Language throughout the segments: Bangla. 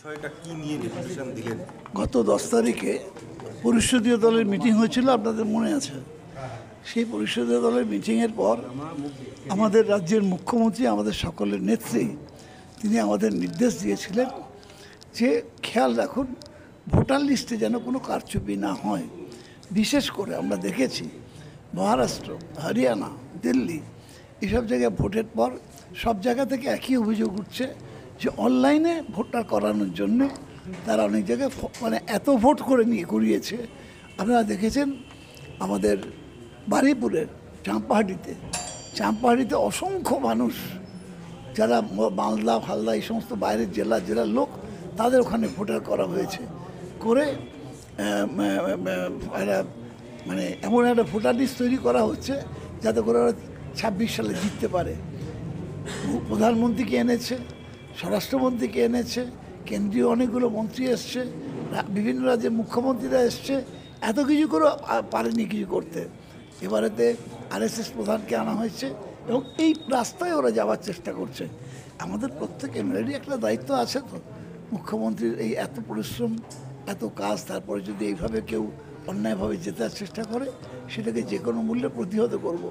বিষয়টা কি নিয়ে ডেপুটেশন দিলেন? গত 10 তারিখে পরিষদীয় দলের মিটিং হয়েছিল, আপনাদের মনে আছে? সেই পরিষদীয় দলের মিটিংয়ের পর আমাদের রাজ্যের মুখ্যমন্ত্রী, আমাদের সকলের নেত্রী, তিনি আমাদের নির্দেশ দিয়েছিলেন যে খেয়াল রাখুন ভোটার লিস্টে যেন কোনো কারচুপি না হয়। বিশেষ করে আমরা দেখেছি মহারাষ্ট্র, হরিয়ানা, দিল্লি এসব জায়গায় ভোটের পর সব জায়গা থেকে একই অভিযোগ উঠছে যে অনলাইনে ভোটটা করানোর জন্যে তারা অনেক জায়গায় মানে এত ভোট করে নিয়ে করিয়েছে। আপনারা দেখেছেন আমাদের বারুইপুরের চাম্পাহাটিতে অসংখ্য মানুষ যারা মালদা ফালদা এই সমস্ত বাইরের জেলার লোক, তাদের ওখানে ভোটার করা হয়েছে করে একটা মানে এমন একটা ভোটার লিস্ট তৈরি করা হচ্ছে যাতে করে ওরা 26 সালে জিততে পারে। প্রধানমন্ত্রীকে এনেছে, স্বরাষ্ট্রমন্ত্রীকে এনেছে, কেন্দ্রীয় অনেকগুলো মন্ত্রী এসছে, বিভিন্ন রাজ্যের মুখ্যমন্ত্রীরা এসছে, এত কিছু করে পারেনি কিছু করতে। এবারেতে RSS প্রধানকে আনা হয়েছে এবং এই রাস্তায় ওরা যাওয়ার চেষ্টা করছে। আমাদের প্রত্যেক এমএলএরই একটা দায়িত্ব আছে তো, মুখ্যমন্ত্রীর এই এত পরিশ্রম, এত কাজ, তারপরে যদি এইভাবে কেউ অন্যায়ভাবে জেতার চেষ্টা করে সেটাকে যে কোনো মূল্যে প্রতিহত করব।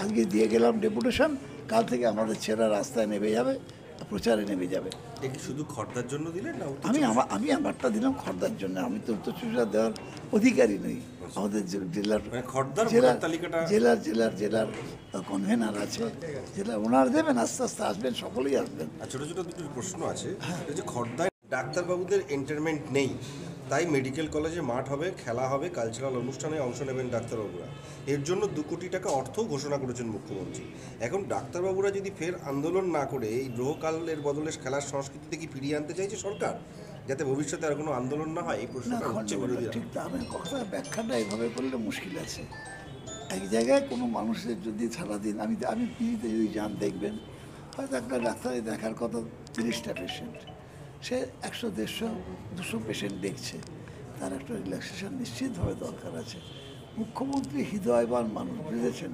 আজকে দিয়ে গেলাম ডেপুটেশন, কাল থেকে আমাদের ছেলেরা রাস্তায় নেমে যাবে, প্রচারে নেমে যাবে। কি শুধু খড়দার জন্য দিলেন না? আমি আমারটা দিলাম খড়দার জন্য, আমি তো উত্তর চব্বিশ পরগনা দেওয়ার অধিকারী নই। আমাদের জেলার কনভেনার আছে, ওনারা দেবেন, আস্তে আস্তে আসবেন, সকলেই আসবেন। ছোট ছোট দুটো প্রশ্ন আছে। যে খড়দায় ডাক্তারবাবুদের এন্টারমেন্ট নেই, তাই মেডিকেল কলেজে মাঠ হবে, খেলা হবে, কালচারাল অনুষ্ঠানে অংশ নেবেন ডাক্তারবাবুরা। এর জন্য 2 কোটি টাকা অর্থও ঘোষণা করেছেন মুখ্যমন্ত্রী। এখন ডাক্তারবাবুরা যদি ফের আন্দোলন না করে এই গ্রহকালের বদলে খেলার সংস্কৃতিতে কি ফিরিয়ে আনতে চাইছে সরকার, যাতে ভবিষ্যতে আর কোনো আন্দোলন না হয়? এই প্রশ্নটা হচ্ছে বিরোধীরা। ঠিক আমি কথা ব্যাখ্যাটা এইভাবে করলে মুশকিল আছে। এক জায়গায় কোনো মানুষের যদি সারাদিন আমি পিজিতে যদি যান দেখবেন, হয়তো একটা ডাক্তারে দেখার কথা 30টা পেশেন্ট, সে 100, 150, 200 পেশেন্ট দেখছে, তার একটা রিল্যাক্সেশন নিশ্চিতভাবে দরকার আছে। মুখ্যমন্ত্রী হৃদয়বান মানুষ, বুঝেছেন,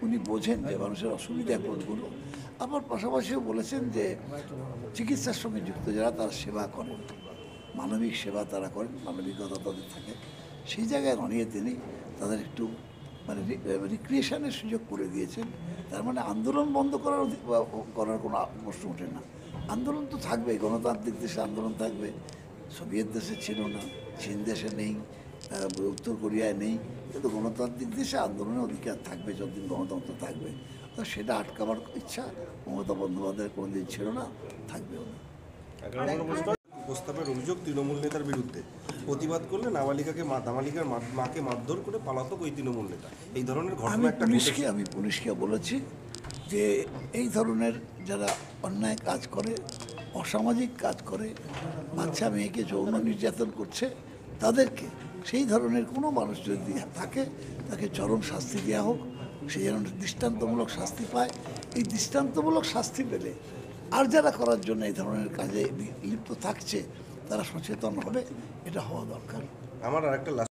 উনি বোঝেন যে মানুষের অসুবিধা কোনগুলো। আবার পাশাপাশিও বলেছেন যে চিকিৎসার সঙ্গে যুক্ত যারা তারা সেবা করেন, মানবিক সেবা তারা করেন, মানবিকতা তাদের থাকে, সেই জায়গায় দাঁড়িয়ে তিনি তাদের একটু মানে রিক্রিয়েশনের সুযোগ করে দিয়েছেন। তার মানে আন্দোলন বন্ধ করার কোনো প্রশ্ন ওঠে না। আন্দোলন তো থাকবে, গণতান্ত্রিক দেশে আন্দোলন থাকবে। সোভিয়েত দেশে ছিল না, চীন দেশে নেই, উত্তর কোরিয়ায় নেই, কিন্তু গণতান্ত্রিক দেশে আন্দোলনের অধিকার থাকবে যতদিন গণতন্ত্র থাকবে। তো সেটা আটকাবার ইচ্ছা মমতা বন্দ্যোপাধ্যায়ের কোনোদিন ছিল না, থাকবেও না। প্রস্তাবের অভিযোগ তৃণমূল নেতার বিরুদ্ধে, প্রতিবাদ করলে নাবালিকার মাকে মারধর করে পলাতক ওই তৃণমূল নেতা। এই ধরনের ঘটনা একটা আমি পুলিশকে বলেছি যে এই ধরনের যারা অন্যায় কাজ করে, অসামাজিক কাজ করে, বাচ্চা মেয়েকে যৌন নির্যাতন করছে, তাদেরকে সেই ধরনের কোনো মানুষ যদি থাকে তাকে চরম শাস্তি দেওয়া হোক, সে যেন দৃষ্টান্তমূলক শাস্তি পায়। এই দৃষ্টান্তমূলক শাস্তি পেলে আর যারা করার জন্য এই ধরনের কাজে লিপ্ত থাকছে তারা সচেতন হবে, এটা হওয়া দরকার। আমার আরেকটা